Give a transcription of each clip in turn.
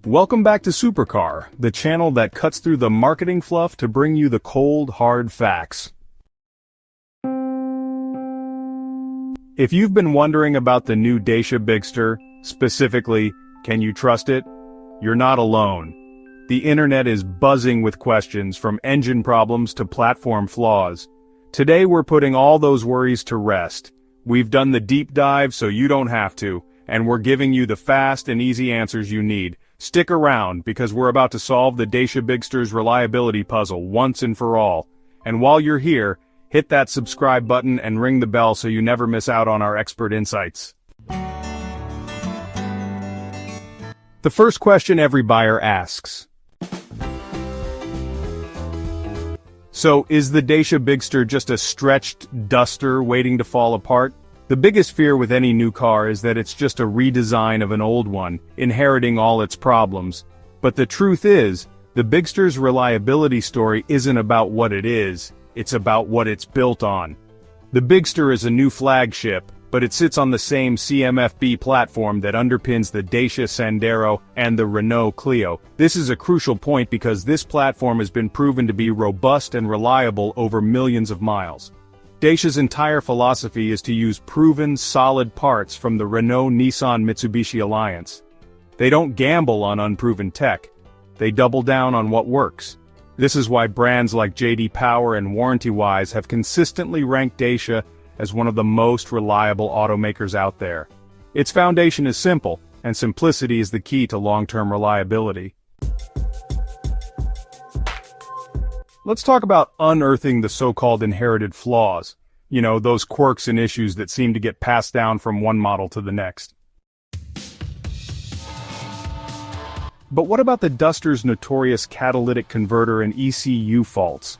Welcome back to Supercar, the channel that cuts through the marketing fluff to bring you the cold, hard facts. If you've been wondering about the new Dacia Bigster, specifically, can you trust it? You're not alone. The internet is buzzing with questions from engine problems to platform flaws. Today we're putting all those worries to rest. We've done the deep dive so you don't have to, and we're giving you the fast and easy answers you need. Stick around, because we're about to solve the Dacia Bigster's reliability puzzle once and for all. And while you're here, hit that subscribe button and ring the bell so you never miss out on our expert insights. The first question every buyer asks. So, is the Dacia Bigster just a stretched duster waiting to fall apart? The biggest fear with any new car is that it's just a redesign of an old one, inheriting all its problems. But the truth is, the Bigster's reliability story isn't about what it is, it's about what it's built on. The Bigster is a new flagship, but it sits on the same CMF-B platform that underpins the Dacia Sandero and the Renault Clio. This is a crucial point because this platform has been proven to be robust and reliable over millions of miles. Dacia's entire philosophy is to use proven, solid parts from the Renault-Nissan-Mitsubishi alliance. They don't gamble on unproven tech. They double down on what works. This is why brands like J.D. Power and WarrantyWise have consistently ranked Dacia as one of the most reliable automakers out there. Its foundation is simple, and simplicity is the key to long-term reliability. Let's talk about unearthing the so-called inherited flaws. You know, those quirks and issues that seem to get passed down from one model to the next. But what about the Duster's notorious catalytic converter and ECU faults?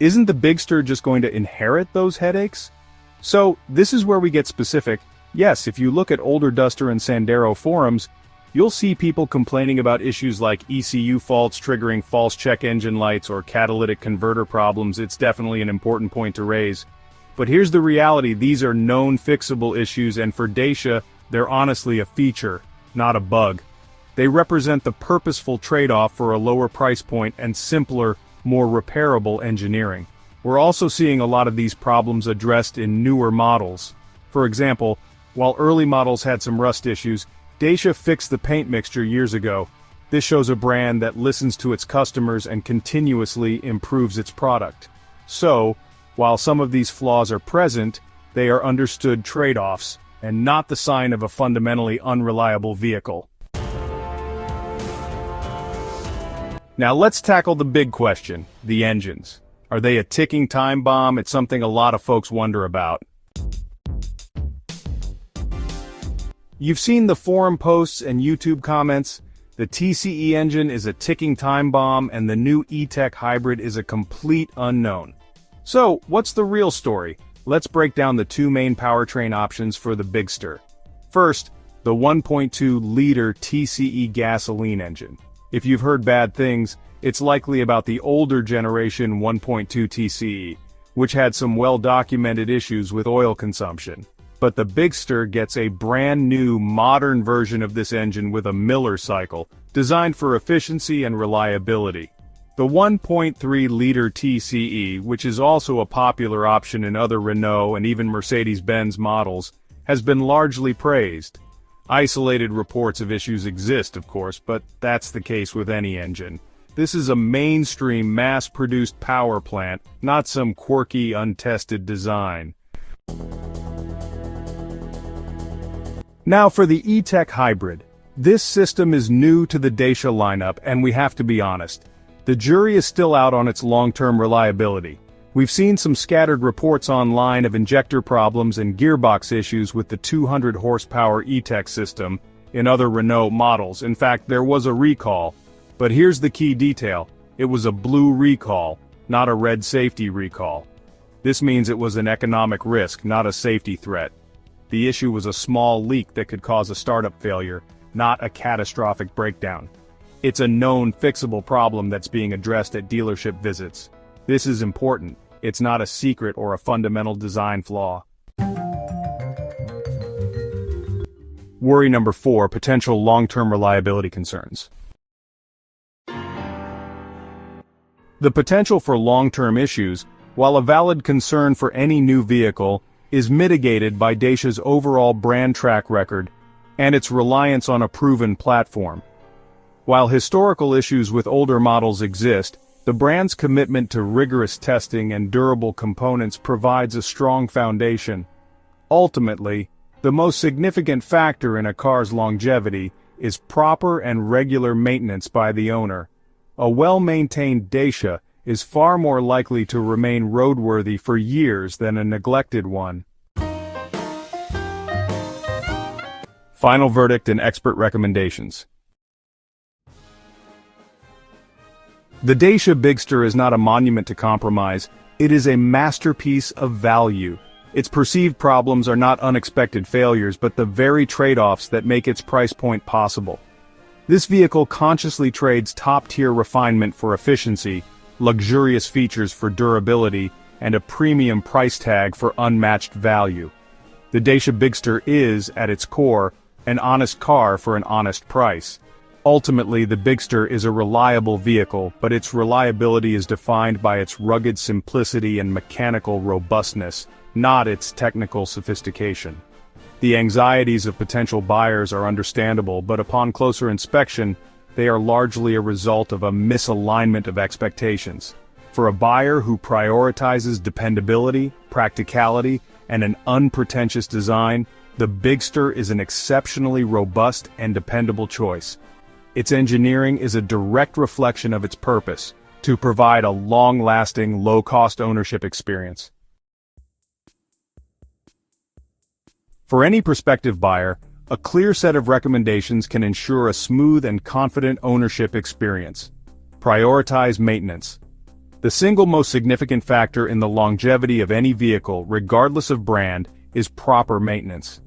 Isn't the Bigster just going to inherit those headaches? So, this is where we get specific. Yes, if you look at older Duster and Sandero forums, you'll see people complaining about issues like ECU faults triggering false check engine lights or catalytic converter problems. It's definitely an important point to raise. But here's the reality, these are known fixable issues, and for Dacia, they're honestly a feature, not a bug. They represent the purposeful trade-off for a lower price point and simpler, more repairable engineering. We're also seeing a lot of these problems addressed in newer models. For example, while early models had some rust issues, Dacia fixed the paint mixture years ago. This shows a brand that listens to its customers and continuously improves its product. So, while some of these flaws are present, they are understood trade-offs, and not the sign of a fundamentally unreliable vehicle. Now let's tackle the big question, the engines. Are they a ticking time bomb? It's something a lot of folks wonder about. You've seen the forum posts and YouTube comments. The TCE engine is a ticking time bomb and the new E-Tech hybrid is a complete unknown. So, what's the real story? Let's break down the two main powertrain options for the Bigster. First, the 1.2-liter TCE gasoline engine. If you've heard bad things, it's likely about the older generation 1.2 TCE, which had some well-documented issues with oil consumption. But the Bigster gets a brand new, modern version of this engine with a Miller cycle, designed for efficiency and reliability. The 1.3-liter TCE, which is also a popular option in other Renault and even Mercedes-Benz models, has been largely praised. Isolated reports of issues exist, of course, but that's the case with any engine. This is a mainstream, mass-produced power plant, not some quirky, untested design. Now for the E-Tech hybrid. This system is new to the Dacia lineup, and we have to be honest. The jury is still out on its long-term reliability. We've seen some scattered reports online of injector problems and gearbox issues with the 200-horsepower E-Tech system in other Renault models. In fact, there was a recall. But here's the key detail. It was a blue recall, not a red safety recall. This means it was an economic risk, not a safety threat. The issue was a small leak that could cause a startup failure, not a catastrophic breakdown. It's a known fixable problem that's being addressed at dealership visits. This is important. It's not a secret or a fundamental design flaw. Worry number 4, potential long-term reliability concerns. The potential for long-term issues, while a valid concern for any new vehicle, is mitigated by Dacia's overall brand track record and its reliance on a proven platform. While historical issues with older models exist, the brand's commitment to rigorous testing and durable components provides a strong foundation. Ultimately, the most significant factor in a car's longevity is proper and regular maintenance by the owner. A well-maintained Dacia is far more likely to remain roadworthy for years than a neglected one. Final verdict and expert recommendations. The Dacia Bigster is not a monument to compromise, it is a masterpiece of value. Its perceived problems are not unexpected failures but the very trade-offs that make its price point possible. This vehicle consciously trades top-tier refinement for efficiency, luxurious features for durability, and a premium price tag for unmatched value. The Dacia Bigster is, at its core, an honest car for an honest price. Ultimately, the Bigster is a reliable vehicle, but its reliability is defined by its rugged simplicity and mechanical robustness, not its technical sophistication. The anxieties of potential buyers are understandable, but upon closer inspection, they are largely a result of a misalignment of expectations. For a buyer who prioritizes dependability, practicality, and an unpretentious design, the Bigster is an exceptionally robust and dependable choice. Its engineering is a direct reflection of its purpose, to provide a long-lasting, low-cost ownership experience. For any prospective buyer, a clear set of recommendations can ensure a smooth and confident ownership experience. Prioritize maintenance. The single most significant factor in the longevity of any vehicle, regardless of brand, is proper maintenance.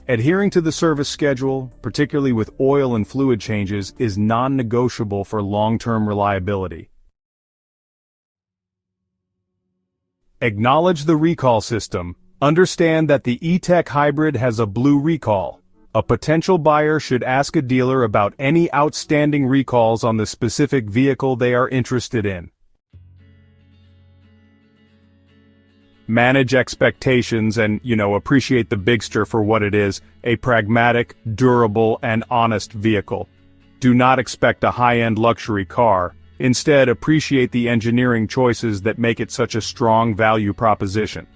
Adhering to the service schedule, particularly with oil and fluid changes, is non-negotiable for long-term reliability. Acknowledge the recall system. Understand that the E-Tech Hybrid has a blue recall. A potential buyer should ask a dealer about any outstanding recalls on the specific vehicle they are interested in. Manage expectations and, appreciate the Bigster for what it is, a pragmatic, durable, and honest vehicle. Do not expect a high-end luxury car. Instead, appreciate the engineering choices that make it such a strong value proposition.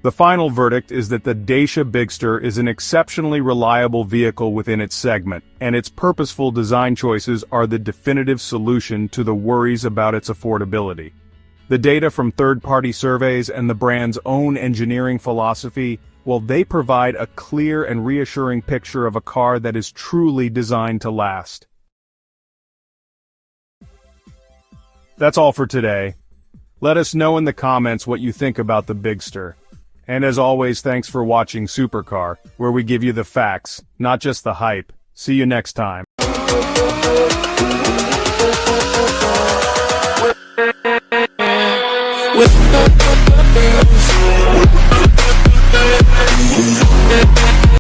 The final verdict is that the Dacia Bigster is an exceptionally reliable vehicle within its segment, and its purposeful design choices are the definitive solution to the worries about its affordability. The data from third-party surveys and the brand's own engineering philosophy, they provide a clear and reassuring picture of a car that is truly designed to last. That's all for today. Let us know in the comments what you think about the Bigster. And as always, thanks for watching Supercar, where we give you the facts, not just the hype. See you next time. With